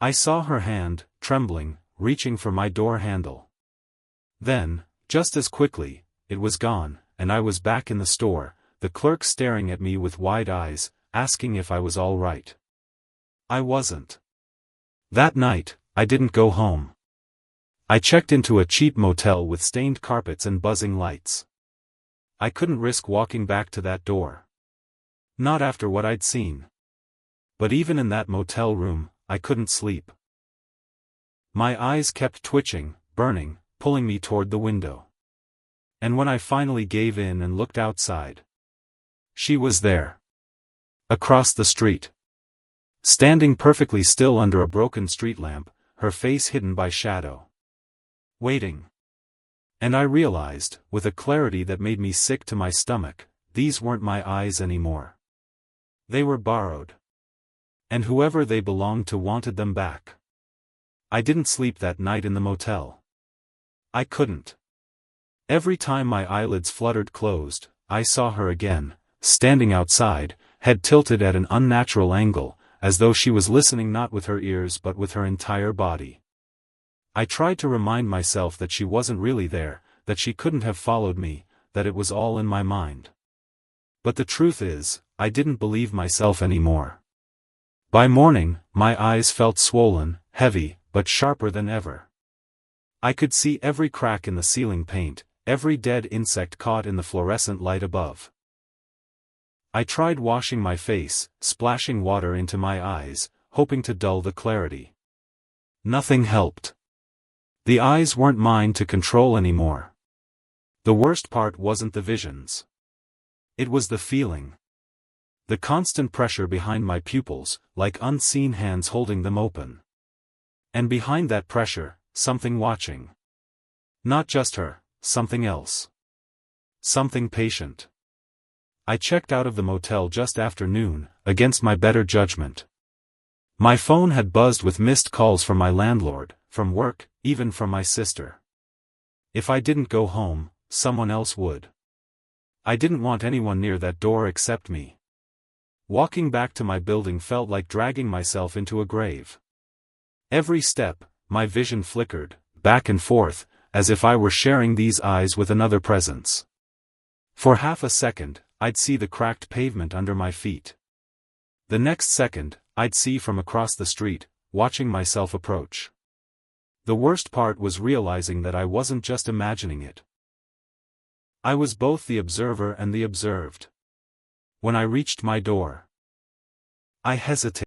I saw her hand, trembling, reaching for my door handle. Then, just as quickly, it was gone, and I was back in the store, the clerk staring at me with wide eyes, asking if I was all right. I wasn't. That night, I didn't go home. I checked into a cheap motel with stained carpets and buzzing lights. I couldn't risk walking back to that door. Not after what I'd seen. But even in that motel room, I couldn't sleep. My eyes kept twitching, burning, pulling me toward the window. And when I finally gave in and looked outside, she was there. Across the street. Standing perfectly still under a broken street lamp, her face hidden by shadow. Waiting. And I realized, with a clarity that made me sick to my stomach, these weren't my eyes anymore. They were borrowed. And whoever they belonged to wanted them back. I didn't sleep that night in the motel. I couldn't. Every time my eyelids fluttered closed, I saw her again, standing outside, head tilted at an unnatural angle, as though she was listening not with her ears but with her entire body. I tried to remind myself that she wasn't really there, that she couldn't have followed me, that it was all in my mind. But the truth is, I didn't believe myself anymore. By morning, my eyes felt swollen, heavy, but sharper than ever. I could see every crack in the ceiling paint, every dead insect caught in the fluorescent light above. I tried washing my face, splashing water into my eyes, hoping to dull the clarity. Nothing helped. The eyes weren't mine to control anymore. The worst part wasn't the visions. It was the feeling. The constant pressure behind my pupils, like unseen hands holding them open. And behind that pressure, something watching. Not just her, something else. Something patient. I checked out of the motel just after noon, against my better judgment. My phone had buzzed with missed calls from my landlord, from work, even from my sister. If I didn't go home, someone else would. I didn't want anyone near that door except me. Walking back to my building felt like dragging myself into a grave. Every step, my vision flickered, back and forth, as if I were sharing these eyes with another presence. For half a second, I'd see the cracked pavement under my feet. The next second, I'd see from across the street, watching myself approach. The worst part was realizing that I wasn't just imagining it. I was both the observer and the observed. When I reached my door, I hesitated.